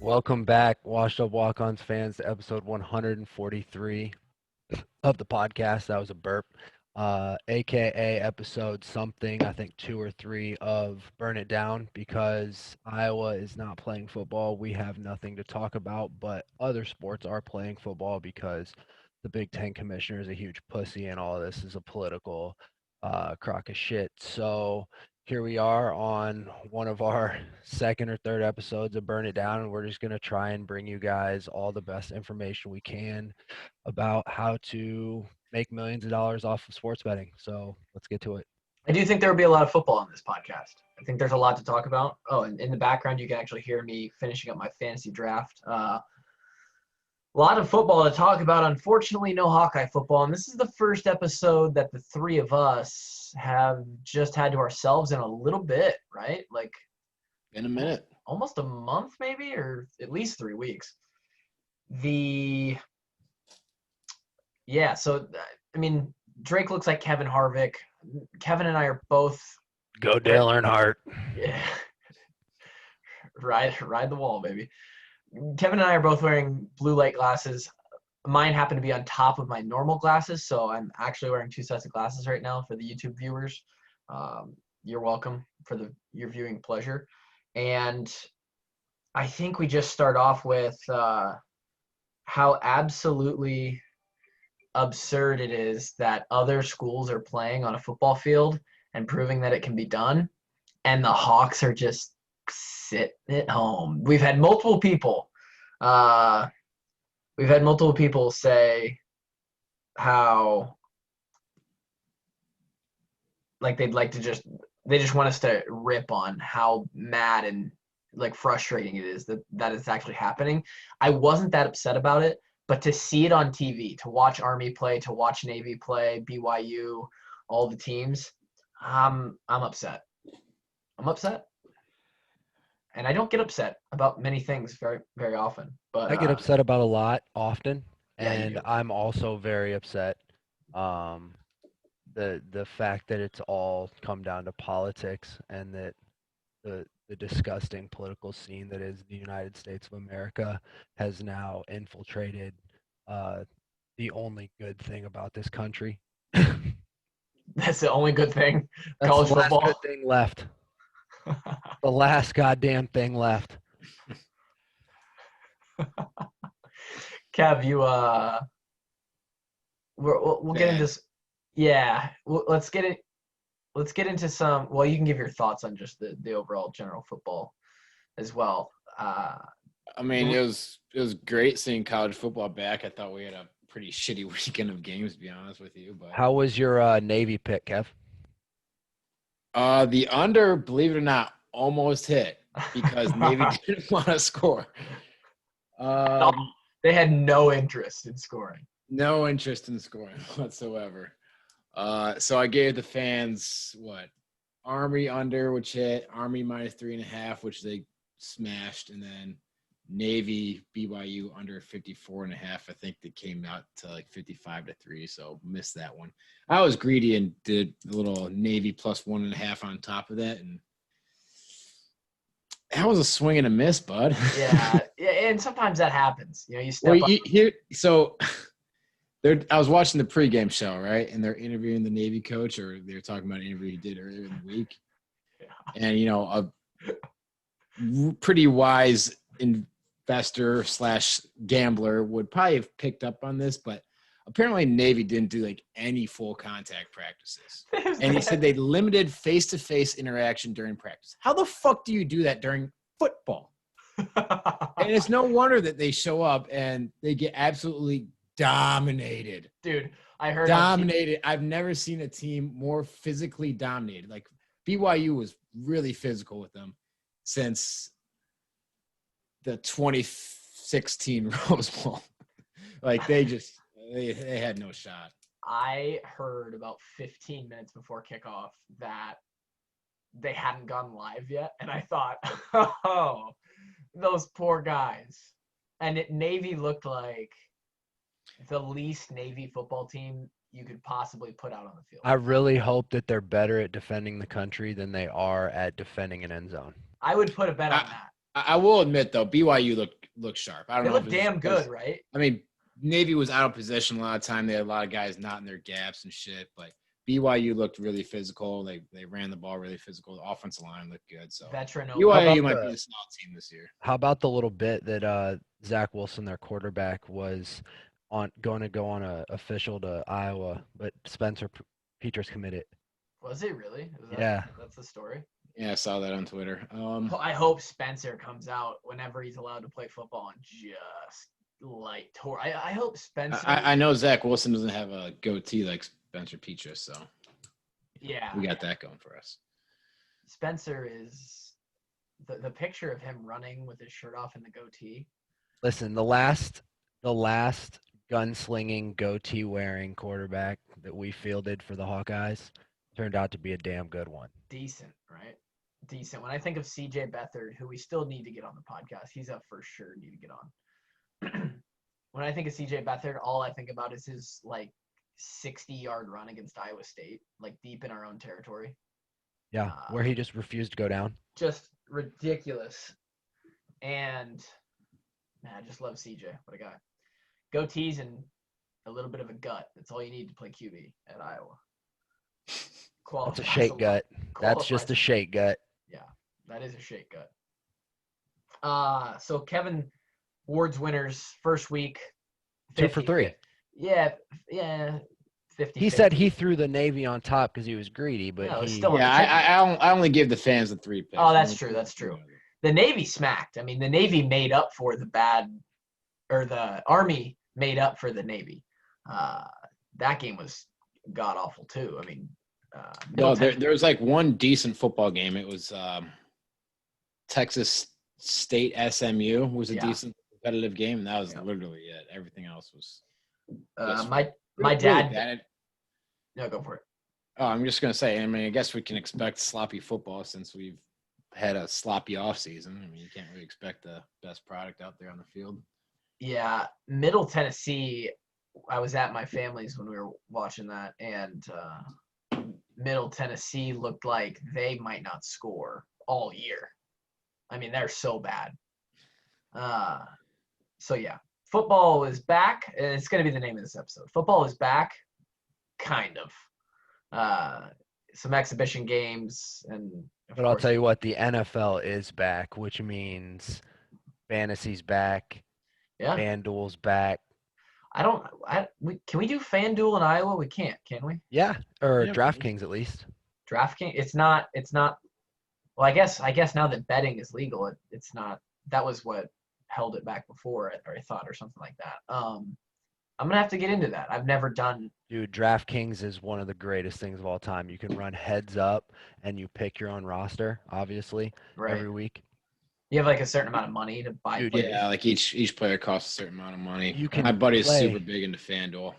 Welcome back, Washed Up Walkons fans, to episode 143 of the podcast. That was a burp. AKA episode something, I think 2 or 3 of Burn It Down, because Iowa is not playing football. We have nothing to talk about, but other sports are playing football because the Big Ten commissioner is a huge pussy and all of this is a political crock of shit. So here we are on one of our second or third episodes of Burn It Down, and we're just going to try and bring you guys all the best information we can about how to make millions of dollars off of sports betting. So let's get to it. I do think there will be a lot of football on this podcast. I think there's a lot to talk about. Oh, and in the background, you can actually hear me finishing up my fantasy draft. A lot of football to talk about. Unfortunately, no Hawkeye football. And this is the first episode that the three of us have just had to ourselves in a little bit, right? Like in a minute. Almost a month maybe, or at least 3 weeks. So, I mean, Drake looks like Kevin Harvick. Kevin and I are both Go Dale Earnhardt. Yeah. Ride the wall, baby. Kevin and I are both wearing blue light glasses. Mine happen to be on top of my normal glasses, so I'm actually wearing 2 sets of glasses right now for the YouTube viewers. You're welcome for your viewing pleasure. And I think we just start off with how absolutely absurd it is that other schools are playing on a football field and proving that it can be done, and the Hawks are just sitting at home. We've had multiple people say how like they just want us to rip on how mad and like frustrating it is that it's actually happening. I wasn't that upset about it, but to see it on TV, to watch Army play, to watch Navy play, BYU, all the teams, I'm upset. I'm upset. And I don't get upset about many things very, very often. But I get upset about a lot often, Yeah, you and do. I'm also very upset. The fact that it's all come down to politics and that the disgusting political scene that is the United States of America has now infiltrated the only good thing about this country. That's the only good thing. That's College the last football. good thing left. The last goddamn thing left. Kev, we'll get into let's get into some. Well, you can give your thoughts on just the overall general football as well. I mean, it was great seeing college football back. I thought we had a pretty shitty weekend of games, to be honest with you. But How was your Navy pick, Kev? the under, believe it or not, almost hit because Navy didn't want to score. They had no interest in scoring. No interest in scoring whatsoever. So I gave the fans Army under, which hit, Army -3.5, which they smashed, and then Navy BYU under 54.5. I think they came out to like 55-3, so missed that one. I was greedy and did a little Navy +1.5 on top of that, and that was a swing and a miss, bud. Yeah, and sometimes that happens. You step up. I was watching the pregame show, right? And they're interviewing the Navy coach, or they're talking about an interview he did earlier in the week. Yeah. And, a pretty wise investor / gambler would probably have picked up on this, but apparently Navy didn't do like any full contact practices. And he said they limited face-to-face interaction during practice. How the fuck do you do that during football? And it's no wonder that they show up and they get absolutely dominated. Dude, I heard dominated. I've never seen a team more physically dominated. Like BYU was really physical with them since the 2016 Rose Bowl. Like they had no shot. I heard about 15 minutes before kickoff that they hadn't gone live yet, and I thought, oh, those poor guys. And Navy looked like the least Navy football team you could possibly put out on the field. I really hope that they're better at defending the country than they are at defending an end zone. I would put a bet on that. I will admit though, BYU looked sharp. I don't They know if look it's damn because- good, right? I mean, Navy was out of position a lot of time. They had a lot of guys not in their gaps and shit. But BYU looked really physical. They ran the ball really physical. The offensive line looked good. So Veteran. BYU might be a solid team this year. How about the little bit that Zach Wilson, their quarterback, was going to go on a official to Iowa, but Spencer Petras committed. Was he really? Yeah. That's the story. Yeah, I saw that on Twitter. I hope Spencer comes out whenever he's allowed to play football and just light tour. I hope Spencer. I know Zach Wilson doesn't have a goatee like Spencer Petras, so yeah, we got that going for us. Spencer is the picture of him running with his shirt off and the goatee. Listen, the last gunslinging goatee wearing quarterback that we fielded for the Hawkeyes turned out to be a damn good one. Decent, right? Decent. When I think of CJ Beathard, who we still need to get on the podcast, he's a for sure need to get on. When I think of CJ Beathard, all I think about is his 60-yard run against Iowa State, deep in our own territory. Yeah, where he just refused to go down. Just ridiculous. And man, I just love CJ. What a guy. Goatees and a little bit of a gut. That's all you need to play QB at Iowa. That's a shake gut. That's just a shake gut. Yeah, that is a shake gut. So Kevin Ward's winners first week. 2 for 3. Yeah, 50. He said he threw the Navy on top because he was greedy, but I only give the fans the 3 picks. Oh, that's true. That's true. The Navy smacked. I mean, the Navy made up for the Army made up for the Navy. That game was god awful too. I mean, no, there was one decent football game. It was Texas State SMU was a decent competitive game, and that was literally it. Everything else was. My dad. No, go for it. Oh, I'm just gonna say. I mean, I guess we can expect sloppy football since we've had a sloppy off season. I mean, you can't really expect the best product out there on the field. Yeah, Middle Tennessee. I was at my family's when we were watching that, and Middle Tennessee looked like they might not score all year. I mean, they're so bad. So yeah, football is back. It's going to be the name of this episode. Football is back, kind of. Some exhibition games, but I'll tell you what, the NFL is back, which means fantasy's back. Yeah, FanDuel's back. Can we do FanDuel in Iowa? We can't, can we? Yeah, or DraftKings at least. DraftKings, it's not. Well, I guess now that betting is legal, it's not. That was what held it back before, or I thought, or something like that. I'm gonna have to get into that. I've never done. Dude, DraftKings is one of the greatest things of all time. You can run heads up, and you pick your own roster, obviously, every week. You have a certain amount of money to buy. Dude, players. Yeah, each player costs a certain amount of money. My buddy is super big into FanDuel,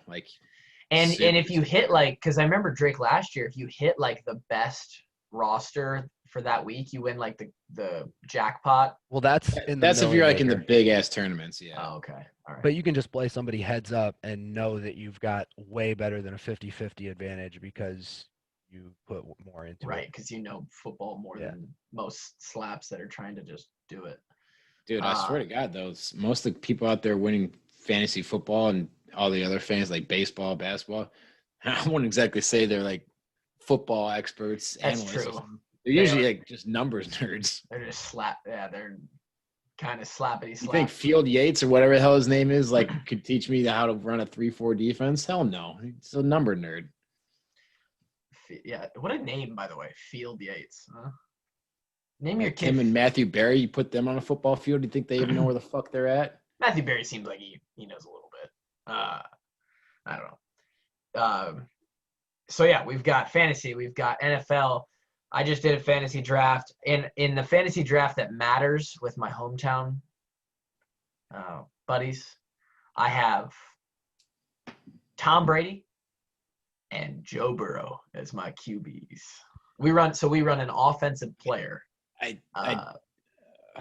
And if you hit because I remember Drake last year, if you hit the best roster for that week, you win the jackpot. Well, that's if you're in the big ass tournaments, yeah. Oh, okay. All right. But you can just play somebody heads up and know that you've got way better than a 50-50 advantage because you put more into it. Right, because you know football more than most slaps that are trying to just do it. Dude, I swear to God, though, most of the people out there winning fantasy football and all the other fans like baseball, basketball, I wouldn't exactly say they're football experts, analysts. That's true. They're usually just numbers nerds. They're just they're kind of slappity slap. You think Field Yates or whatever the hell his name is could teach me how to run a 3-4 defense? Hell no. He's a number nerd. Yeah, what a name, by the way, Field Yates. Huh? Name your kid. Him and Matthew Berry, you put them on a football field, you think they even know where the fuck they're at? Matthew Berry seems like he knows a little bit. I don't know. So yeah, we've got fantasy, we've got NFL. I just did a fantasy draft. In the fantasy draft that matters with my hometown buddies, I have Tom Brady and Joe Burrow as my QBs. We run an offensive player,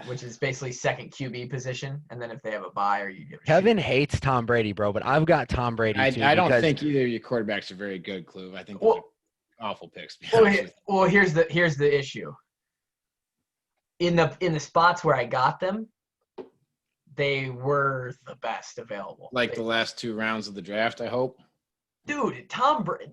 which is basically second QB position, and then if they have a bye or you give Kevin hates Tom Brady, bro, but I've got Tom Brady too. I don't think either of your quarterbacks are very good, Clue. I think they're awful picks. Well, here's the issue. in the spots where I got them, they were the best available. Like the last 2 rounds of the draft, I hope. Dude, Tom Brady,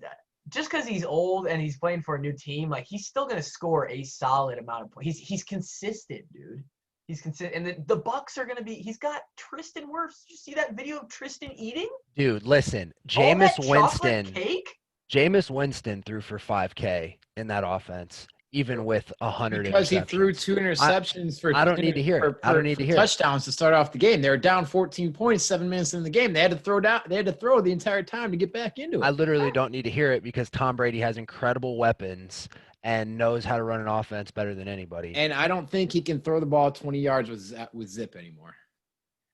just because he's old and he's playing for a new team, like he's still gonna score a solid amount of points. He's consistent, dude. He's consistent, and the Bucks are gonna be. He's got Tristan Wirfs. Did you see that video of Tristan eating? Dude, listen, All that chocolate cake. Jameis Winston threw for 5K in that offense, even with 100 Because he interceptions. threw 2 interceptions I don't need to hear it. I don't need to hear it. Touchdowns to start off the game. They were down 14 points 7 minutes in the game. They had to throw down. They had to throw the entire time to get back into it. I literally don't need to hear it because Tom Brady has incredible weapons and knows how to run an offense better than anybody. And I don't think he can throw the ball 20 yards with zip anymore.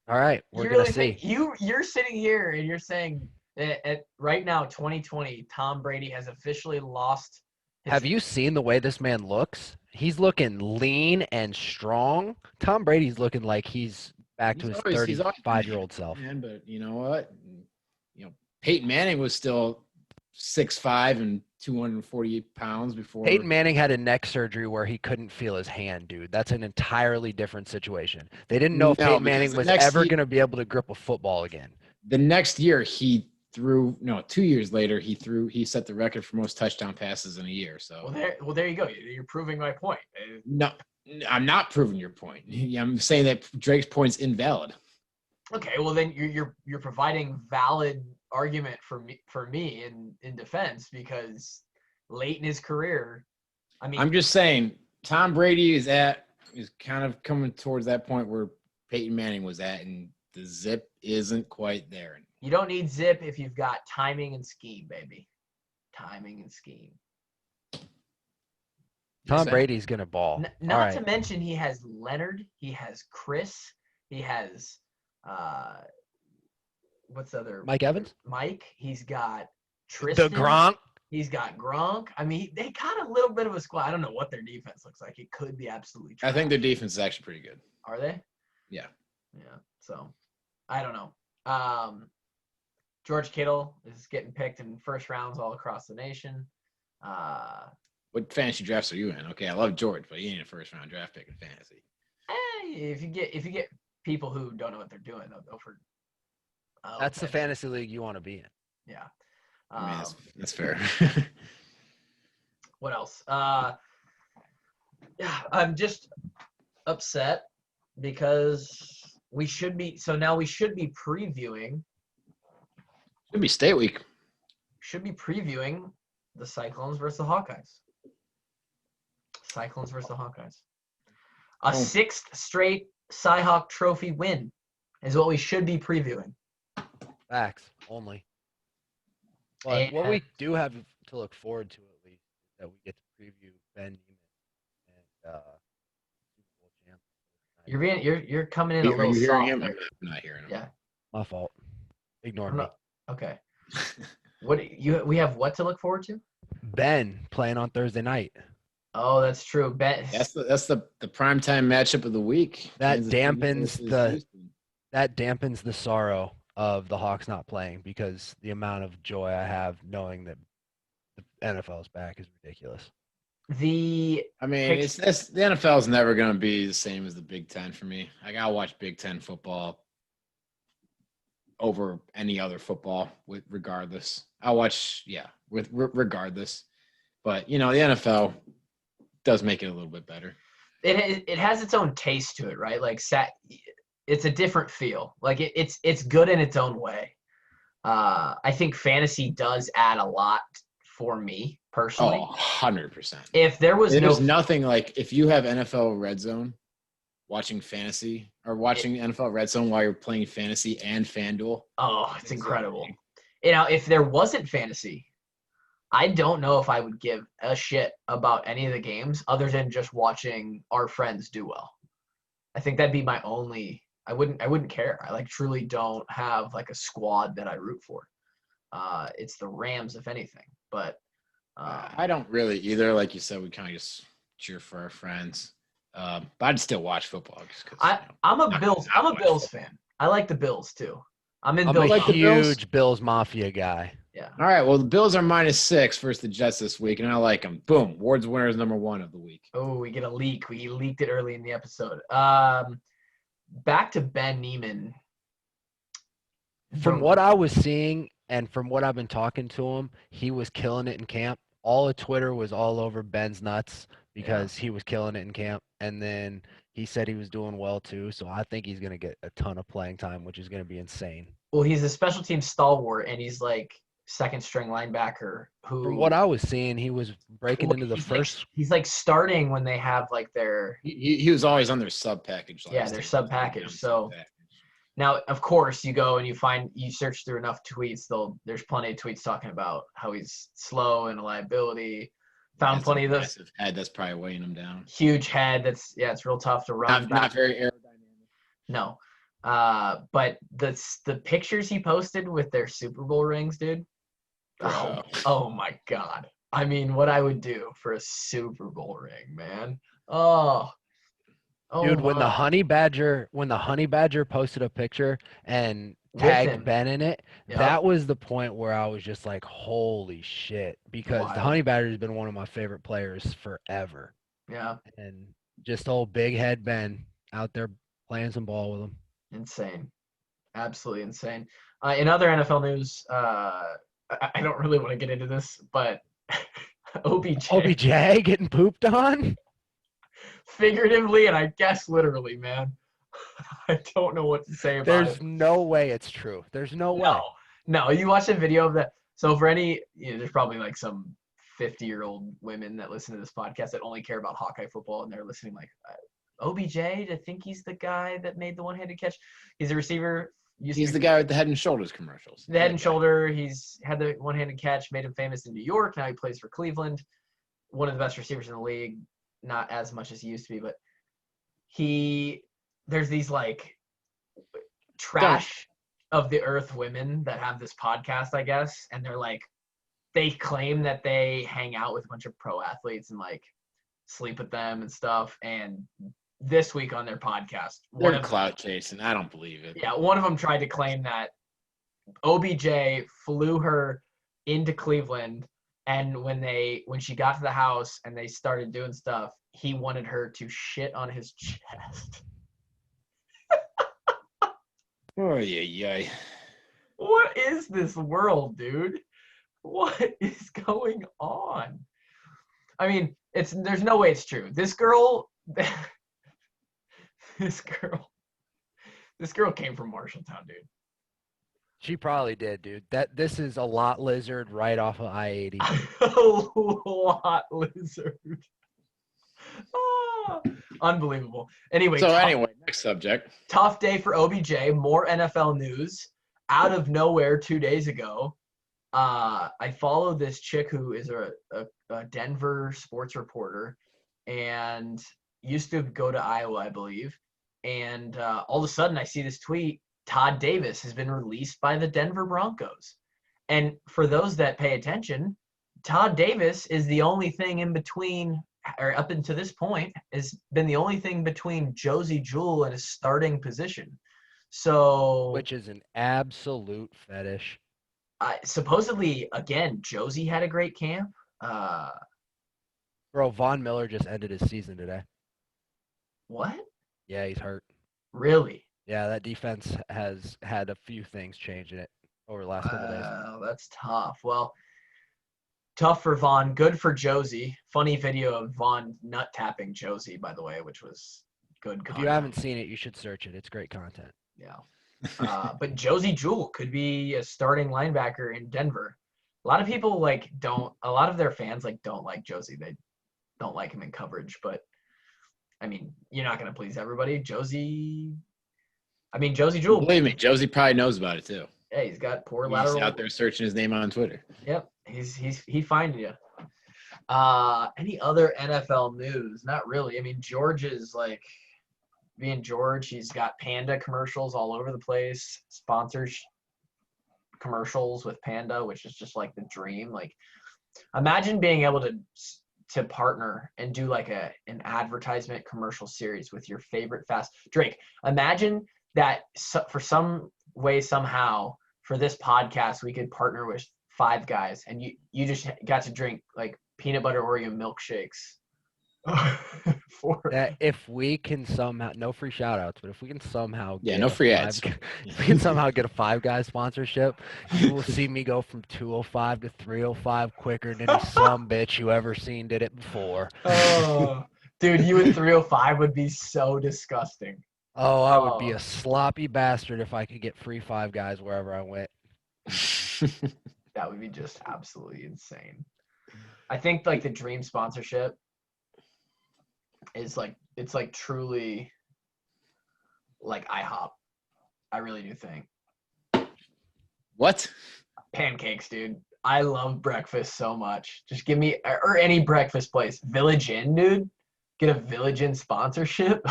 All right, we're You gonna really see. think you're sitting here and you're saying at right now 2020 Tom Brady has officially lost his. Have you seen the way this man looks? He's looking lean and strong. Tom Brady's looking like he's back to his 35-year-old self. Man, but you know what? Peyton Manning was still 6'5" and 248 pounds before. Peyton Manning had a neck surgery where he couldn't feel his hand, dude. That's an entirely different situation. They didn't know if Peyton Manning was ever going to be able to grip a football again. The next year, 2 years later, he set the record for most touchdown passes in a year. So there you go. You're proving my point. No, I'm not proving your point. I'm saying that Drake's point's invalid. Okay, well then you're providing valid argument for me in defense because late in his career, I mean, I'm just saying Tom Brady is kind of coming towards that point where Peyton Manning was at, and the zip isn't quite there. You don't need zip if you've got timing and scheme, baby. Timing and scheme. Tom Brady's gonna ball. Not to mention he has Leonard, he has Chris, he has what's the other? Mike Evans? Mike. He's got Tristan. The Gronk. He's got Gronk. I mean, they got a little bit of a squad. I don't know what their defense looks like. It could be absolutely trash. I think their defense is actually pretty good. Are they? Yeah. Yeah. So, I don't know. George Kittle is getting picked in first rounds all across the nation. What fantasy drafts are you in? Okay, I love George, but you ain't a first-round draft pick in fantasy. If you get people who don't know what they're doing, they'll go for. That's the fantasy league you want to be in. Yeah. I mean, that's fair. What else? Yeah, I'm just upset because we should be previewing. Should be state week. Should be previewing the Cyclones versus the Hawkeyes. A sixth straight Cy-Hawk Trophy win is what we should be previewing. Facts only. But what we do have to look forward to at least is that we get to preview Ben Niemann and Super Bowl champ. You're coming in a little Are you hearing soft. him? I'm not hearing him. Yeah. My fault. Ignore me. Okay. We have what to look forward to? Ben playing on Thursday night. Oh, that's true. Ben. That's the primetime matchup of the week. That dampens the sorrow of the Hawks not playing because the amount of joy I have knowing that the NFL is back is ridiculous. The NFL is never going to be the same as the Big Ten for me. I gotta watch Big Ten football over any other football regardless. I'll watch, regardless. But the NFL does make it a little bit better. It has its own taste to it, right? Like it's a different feel. Like it's good in its own way. I think fantasy does add a lot for me personally. Oh, 100%. If there's nothing like if you have NFL Red Zone watching fantasy or watching NFL Red Zone while you're playing fantasy and FanDuel. Oh, it's incredible. If there wasn't fantasy, I don't know if I would give a shit about any of the games other than just watching our friends do well. I think that'd be my only. I wouldn't care. I truly don't have a squad that I root for. It's the Rams, if anything. But I don't really either. Like you said, we kind of just cheer for our friends. But I'd still watch football. I'm a Bills fan. I like the Bills too. I'm a huge Bills Mafia guy. Yeah. All right. Well, the Bills are -6 versus the Jets this week, and I like them. Boom. Ward's winner is #1 of the week. Oh, we get a leak. We leaked it early in the episode. Back to Ben Niemann. From what I was seeing and from what I've been talking to him, he was killing it in camp. All of Twitter was all over Ben's nuts because he was killing it in camp. And then he said he was doing well too. So I think he's going to get a ton of playing time, which is going to be insane. Well, he's a special team stalwart, and he's like second string linebacker who. From what I was seeing, he was breaking into the first. He's like starting when they have like their. He was always on their sub package. Yeah, their sub package. So. Now, of course, you go and you search through enough tweets. There's plenty of tweets talking about how he's slow and a liability. Found plenty of those. Massive head that's probably weighing him down. Huge head. It's real tough to run. Not very aerodynamic. No, but the pictures he posted with their Super Bowl rings, dude. Oh my God! I mean, what I would do for a Super Bowl ring, man. Dude, when the honey badger posted a picture and tagged Ben in it, that was the point where I was just like, holy shit, because the honey badger has been one of my favorite players forever. Yeah. And just old big head Ben out there playing some ball with him. Insane. Absolutely insane. In other NFL news, I don't really want to get into this, but OBJ getting pooped on? Figuratively and I guess literally, man. I don't know what to say about it. There's no way it's true. There's no way. No, you watch a video of that. So for any, there's probably like some 50-year-old women that listen to this podcast that only care about Hawkeye football, and they're listening like, OBJ, to think he's the guy that made the one-handed catch. He's a receiver. He's the guy with the Head and Shoulders commercials. The Head and Shoulder. He's had the one-handed catch, made him famous in New York. Now he plays for Cleveland. One of the best receivers in the league. Not as much as he used to be, but there's these like trash of the earth women that have this podcast, I guess, and they're like, they claim that they hang out with a bunch of pro athletes and like sleep with them and stuff. And this week on their podcast, they're clout chasing. I don't believe it. Yeah, one of them tried to claim that OBJ flew her into Cleveland. And when she got to the house and they started doing stuff, he wanted her to shit on his chest. Oh, yeah. What is this world, dude? What is going on? I mean, there's no way it's true. This girl came from Marshalltown, dude. She probably did, dude. This is a lot lizard right off of I-80. A lot lizard. Unbelievable. Anyway, next subject. Tough day for OBJ. More NFL news. Out of nowhere 2 days ago, I followed this chick who is a Denver sports reporter and used to go to Iowa, I believe. And all of a sudden I see this tweet. Todd Davis has been released by the Denver Broncos. And for those that pay attention, Todd Davis is the only thing in between, or up until this point, has been the only thing between Josey Jewell and his starting position. So, which is an absolute fetish. Supposedly, again, Josey had a great camp. Bro, Von Miller just ended his season today. What? Yeah, he's hurt. Really? Yeah, that defense has had a few things change in it over the last couple days. That's tough. Well, tough for Von. Good for Josey. Funny video of Von nut tapping Josey, by the way, which was good content. If you haven't seen it, you should search it. It's great content. Yeah. But Josey Jewell could be a starting linebacker in Denver. A lot of people a lot of their fans don't like Josey. They don't like him in coverage, but I mean, you're not going to please everybody. Josey Jewell. Believe me, Josey probably knows about it too. Yeah, he's got poor lateral. He's out there searching his name on Twitter. Yep, he finding you. Any other NFL news? Not really. I mean, George is being George. He's got Panda commercials all over the place. Sponsors commercials with Panda, which is just like the dream. Like, imagine being able to partner and do an advertisement commercial series with your favorite fast Drake. Imagine that for some way, somehow, for this podcast, we could partner with Five Guys, and you just got to drink like peanut butter Oreo milkshakes. That if we can somehow, no free shout outs, but if we can somehow Yeah, get no a free five, ads. if we can somehow get a Five Guys sponsorship, you will see me go from 205 to 305 quicker than any some bitch you ever seen did it before. Oh, dude, you at 305 would be so disgusting. Oh, I would be a sloppy bastard if I could get free Five Guys wherever I went. That would be just absolutely insane. I think like the dream sponsorship is like it's like truly like IHOP. I really do think. What? Pancakes, dude. I love breakfast so much. Just give me or any breakfast place. Village Inn, dude. Get a Village Inn sponsorship.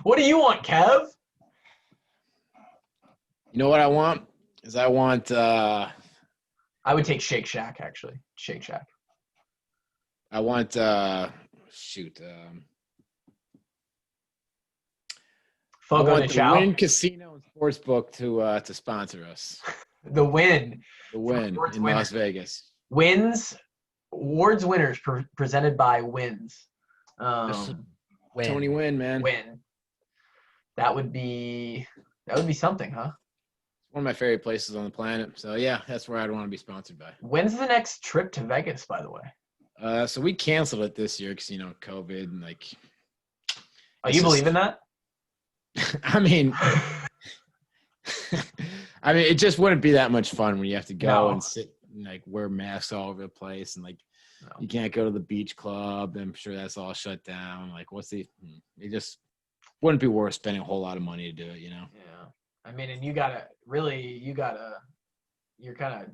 What do you want, Kev? You know what I want? I want I would take Shake Shack actually. Shake Shack. I want Fogo want de the Chao. Wynn Casino and Sportsbook to sponsor us. The Win. The Wynn Sports in Winner. Las Vegas. Wins. Awards winners presented by Wins. This is Tony Wynn, man. Win. That would be something, huh? One of my favorite places on the planet. So yeah, that's where I'd want to be sponsored by. When's the next trip to Vegas, by the way? So we canceled it this year because COVID and like. Oh, you believe in that? I mean, it just wouldn't be that much fun when you have to go and sit and like wear masks all over the place and like you can't go to the beach club. I'm sure that's all shut down. Like, it just wouldn't be worth spending a whole lot of money to do it, Yeah. I mean, and you're kind of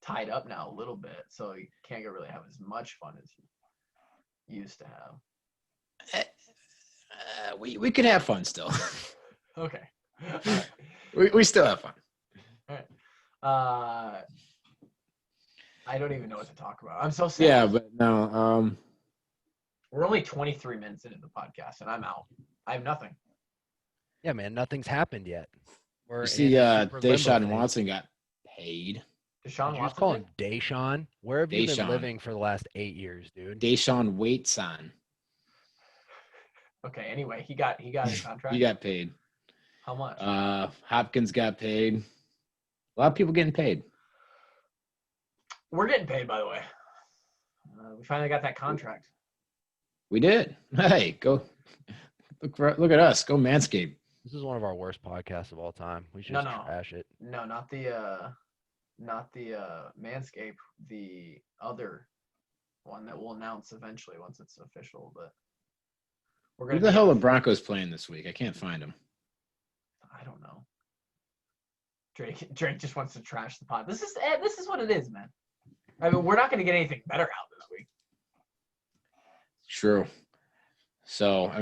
tied up now a little bit, so you can't really have as much fun as you used to have. We could have fun still. Okay. we still have fun. All right. I don't even know what to talk about. I'm so sad. Yeah, but no. We're only 23 minutes into the podcast, and I'm out. I have nothing. Yeah, man, nothing's happened yet. You see, Deshaun Watson got paid. Deshaun Did you Watson? just call him Deshaun? Where have you been Deshaun. living for the last 8 years, dude? Deshaun Watson. Okay. Anyway, he got a contract. He got paid. How much? Hopkins got paid. A lot of people getting paid. We're getting paid, by the way. We finally got that contract. We did. Hey, go look at us. Go Manscaped. This is one of our worst podcasts of all time. We should just trash it. No, not the Manscaped, the other one that we'll announce eventually once it's official. But we're gonna. Who the hell are Broncos playing this week? I can't find them. I don't know. Drake just wants to trash the pod. This is what it is, man. I mean, we're not going to get anything better out this week. True. So,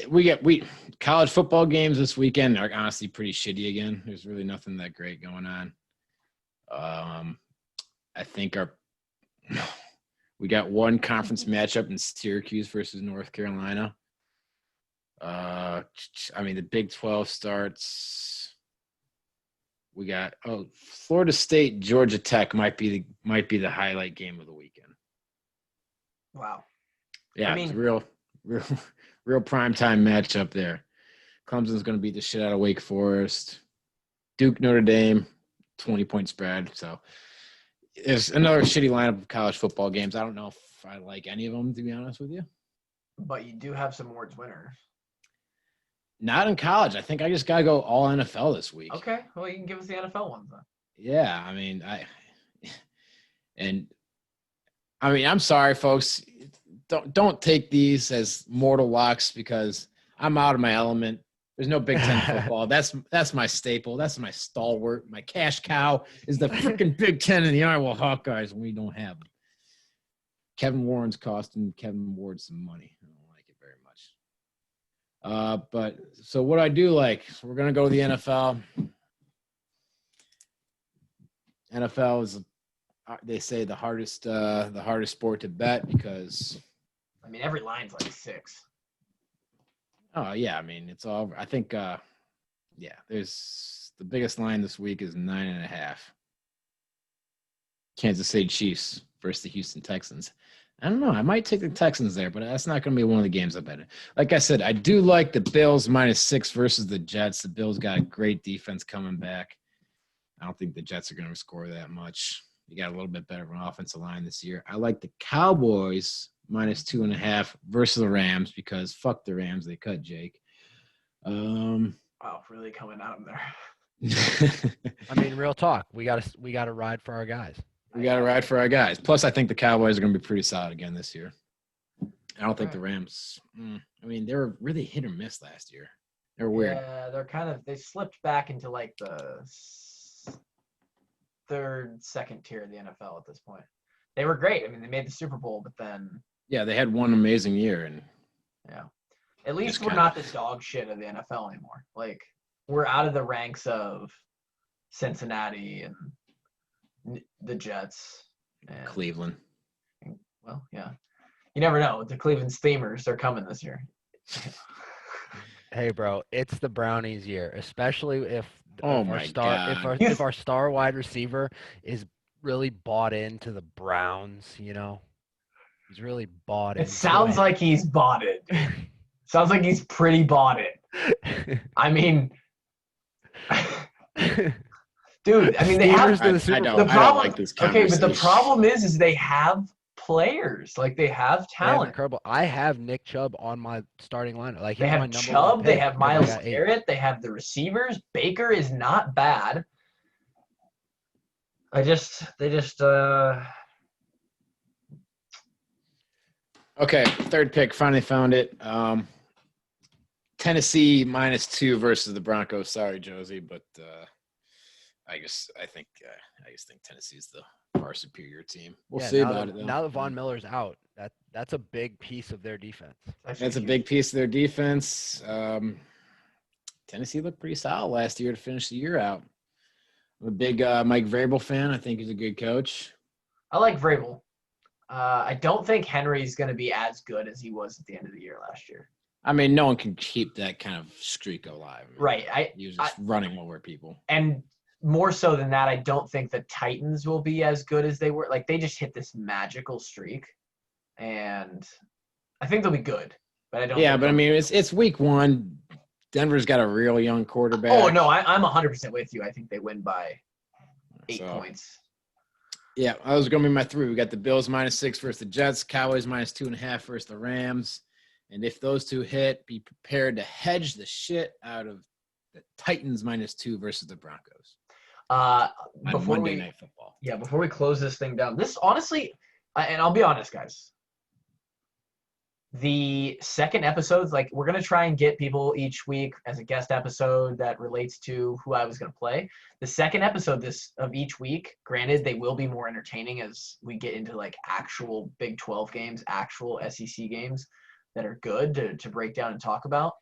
we college football games this weekend are honestly pretty shitty again. There's really nothing that great going on. I think we got one conference matchup in Syracuse versus North Carolina. The Big 12 starts. We got Florida State, Georgia Tech might be the highlight game of the weekend. Wow. Yeah, it's a real primetime matchup there. Clemson's going to beat the shit out of Wake Forest. Duke, Notre Dame, 20-point spread. So there's another shitty lineup of college football games. I don't know if I like any of them, to be honest with you. But you do have some awards winners. Not in college. I think I just got to go all NFL this week. Okay. Well, you can give us the NFL ones then. Yeah, I'm sorry, folks. Don't take these as mortal locks because I'm out of my element. There's no Big Ten football. That's my staple. That's my stalwart. My cash cow is the freaking Big Ten and the Iowa Hawkeyes, and we don't have them. Kevin Warren's costing Kevin Ward some money. I don't like it very much. But so what I do like, so we're gonna go to the NFL. NFL is, they say, the hardest sport to bet because. Every line's like 6. Oh yeah, it's all. I think, there's the biggest line this week is 9.5. Kansas City Chiefs versus the Houston Texans. I don't know. I might take the Texans there, but that's not going to be one of the games I bet. Like I said, I do like the Bills -6 versus the Jets. The Bills got a great defense coming back. I don't think the Jets are going to score that much. You got a little bit better of an offensive line this year. I like the Cowboys -2.5 versus the Rams because fuck the Rams. They cut Jake. Wow, really coming out in there. I mean, real talk. We gotta ride for our guys. We got to ride for our guys. Plus, I think the Cowboys are going to be pretty solid again this year. I don't think the Rams. I mean, they were really hit or miss last year. They're weird. Yeah, they slipped back into like the second tier of the NFL at this point. They were great. I mean, they made the Super Bowl, but then they had one amazing year, and at least we're not the dog shit of the NFL anymore. Like we're out of the ranks of Cincinnati and the Jets and Cleveland. Well, yeah. You never know. The Cleveland Steamers, they're coming this year. Hey, bro, it's the Brownies' year, especially if God. our star wide receiver is really bought into the Browns, you know. He's really bought in. It sounds like he's bought it. Sounds like he's pretty bought it. I mean dude, I mean, they have I don't like this conversation. Okay, but the problem is they have players. Like, they have talent. I have Nick Chubb on my starting lineup. Like, they have Chubb, they have Myles Garrett, they have the receivers. Baker is not bad. Okay, third pick, finally found it. Tennessee -2 versus the Broncos. Sorry, Josey, but I think Tennessee's the far superior team. We'll see about it, though. Now that Von Miller's out, that's a big piece of their defense. That's a big piece of their defense. Tennessee looked pretty solid last year to finish the year out. I'm a big Mike Vrabel fan. I think he's a good coach. I like Vrabel. I don't think Henry's going to be as good as he was at the end of the year last year. I mean, no one can keep that kind of streak alive. Right. He was just running over people. And more so than that, I don't think the Titans will be as good as they were. Like, they just hit this magical streak, and I think they'll be good. But I don't. Yeah, but I mean, it's week 1. Denver's got a real young quarterback. Oh no, I'm 100% with you. I think they win by 8 points. Yeah, that was going to be my 3. We got the Bills -6 versus the Jets, Cowboys -2.5 versus the Rams. And if those two hit, be prepared to hedge the shit out of the Titans -2 versus the Broncos. Before Monday Night Football. Yeah, before we close this thing down, this honestly, and I'll be honest, guys, the second episodes, like, we're going to try and get people each week as a guest episode that relates to who I was going to play. The second episode of each week, granted, they will be more entertaining as we get into, like, actual Big 12 games, actual SEC games that are good to break down and talk about.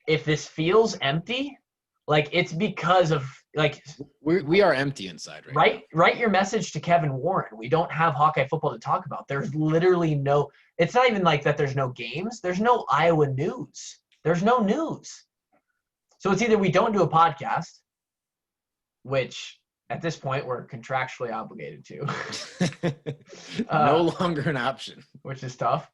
If this feels empty, like, it's because of, like, we are empty inside right now. Write your message to Kevin Warren. We don't have Hawkeye football to talk about. There's literally no – it's not even like that there's no games. There's no Iowa news. There's no news. So it's either we don't do a podcast, which at this point we're contractually obligated to. No longer an option. Which is tough.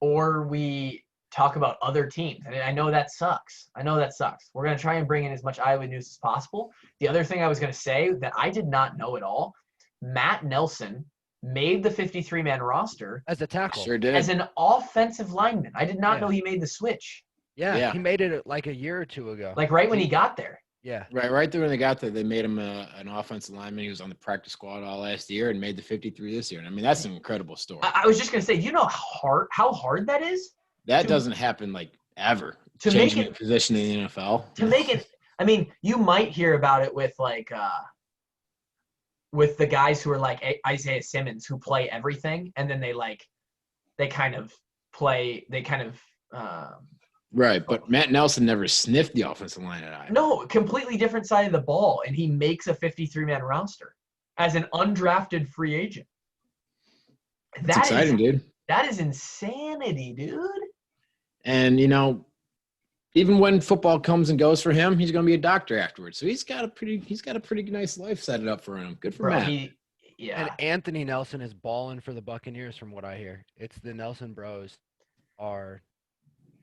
Or we – talk about other teams. And I know that sucks. We're going to try and bring in as much Iowa news as possible. The other thing I was going to say that I did not know at all, Matt Nelson made the 53-man roster as a tackle. Sure did. As an offensive lineman. I did not know he made the switch. Yeah, he made it like a year or two ago. Like right when he got there. Yeah. Right there when they got there, they made him an offensive lineman. He was on the practice squad all last year and made the 53 this year. And I mean, that's an incredible story. I was just going to say, you know how hard that is? That doesn't happen, like, ever. To changing make it position in the NFL. To make it, I mean, you might hear about it with, like, with the guys who are like Isaiah Simmons, who play everything, and then they kind of play. Right, but Matt Nelson never sniffed the offensive line at Iowa. No, completely different side of the ball, and he makes a 53-man roster as an undrafted free agent. That's exciting, dude. That is insanity, dude. And, you know, even when football comes and goes for him, he's going to be a doctor afterwards. So he's got a pretty nice life set it up for him. Good for Bro, Matt. And Anthony Nelson is balling for the Buccaneers, from what I hear. It's the Nelson Bros are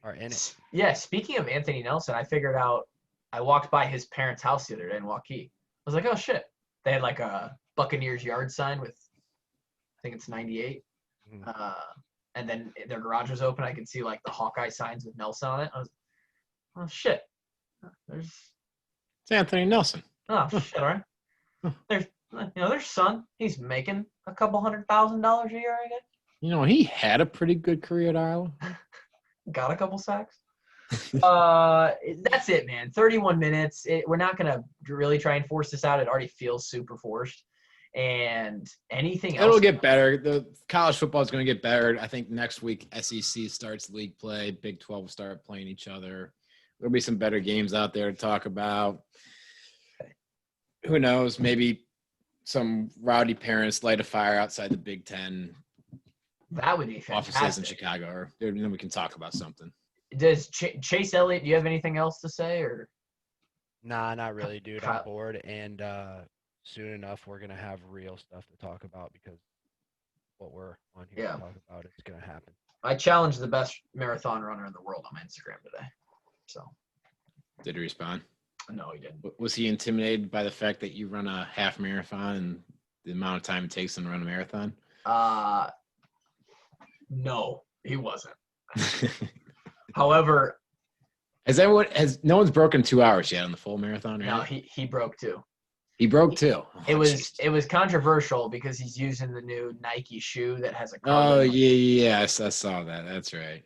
in it. Yeah, speaking of Anthony Nelson, I walked by his parents' house the other day in Waukee. I was like, oh shit. They had like a Buccaneers yard sign with, I think it's 98. Mhm. And then their garage was open. I could see like the Hawkeye signs with Nelson on it. I was, oh shit. It's Anthony Nelson. Oh shit, all right. There's son. He's making a couple $100,000 a year, I guess. He had a pretty good career at Iowa. Got a couple sacks. That's it, man. 31 minutes. We're not gonna really try and force this out. It already feels super forced. And anything else? It'll get better. The college football is going to get better. I think next week SEC starts league play. Big 12 will start playing each other. There'll be some better games out there to talk about. Who knows? Maybe some rowdy parents light a fire outside the Big Ten. That would be fantastic. Offices in Chicago, or then we can talk about something. Does Chase Elliott? Do you have anything else to say, or? Nah, not really, dude. I'm bored, and soon enough we're gonna have real stuff to talk about because what we're on here to talk about is gonna happen. I challenged the best marathon runner in the world on my Instagram today. So. Did he respond? No, he didn't. Was he intimidated by the fact that you run a half marathon and the amount of time it takes to run a marathon? No, he wasn't. However, no one's broken 2 hours yet on the full marathon, right? No, he broke too. He broke too. It was controversial because he's using the new Nike shoe that has a Oh yes, I saw that. That's right.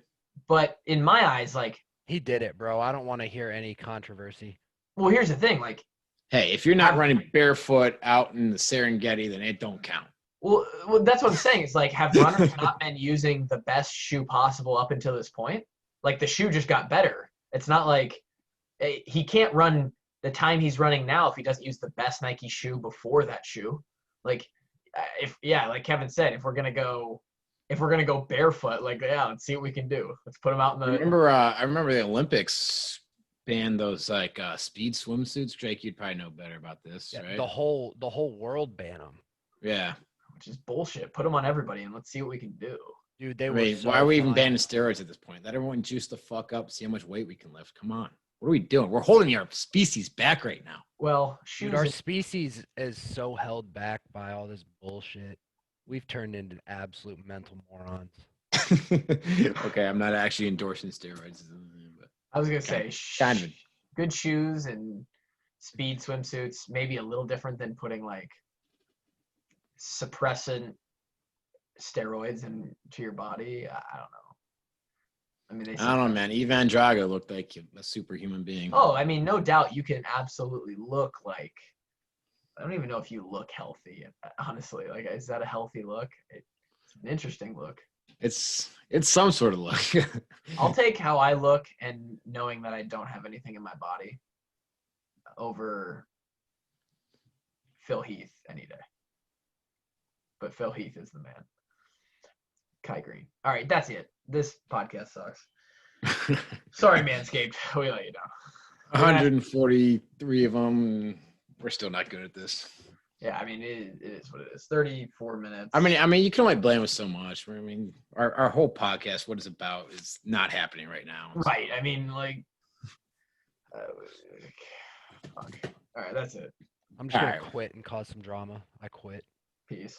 But in my eyes, like, he did it, bro. I don't want to hear any controversy. Well, here's the thing, like, hey, if you're not running barefoot out in the Serengeti, then it don't count. Well, that's what I'm saying. It's like, have runners not been using the best shoe possible up until this point? Like, the shoe just got better. It's not like he can't run the time he's running now if he doesn't use the best Nike shoe before that shoe. Like, like Kevin said, if we're gonna go barefoot, like, let's see what we can do. Let's put him out in the. I remember the Olympics banned those like speed swimsuits. Jake, you'd probably know better about this, right? The whole world banned them. Yeah. Which is bullshit. Put them on everybody and let's see what we can do. Dude, why are we even banning steroids at this point? Let everyone juice the fuck up, see how much weight we can lift. Come on. What are we doing? We're holding our species back right now. Well, dude, our species is so held back by all this bullshit. We've turned into absolute mental morons. Okay, I'm not actually endorsing steroids. But I was going to say, good shoes and speed swimsuits, maybe a little different than putting like suppressant steroids into your body. I don't know. I mean, I don't know, man. Ivan Drago looked like a superhuman being. Oh, I mean, no doubt you can absolutely look like. I don't even know if you look healthy, honestly. Like, is that a healthy look? It's an interesting look. It's some sort of look. I'll take how I look and knowing that I don't have anything in my body over Phil Heath any day. But Phil Heath is the man. Kai Green. All right, that's it. This podcast sucks. Sorry, Manscaped. We let you down. 143 of them. We're still not good at this. Yeah, I mean, it is what it is. 34 minutes. I mean, you can only blame us so much. I mean, our whole podcast, what it's about, is not happening right now. Right. I mean, like, fuck. All right, that's it. I'm just going to quit and cause some drama. I quit. Peace.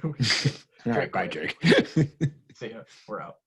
All right, bye, Jake. See ya. We're out.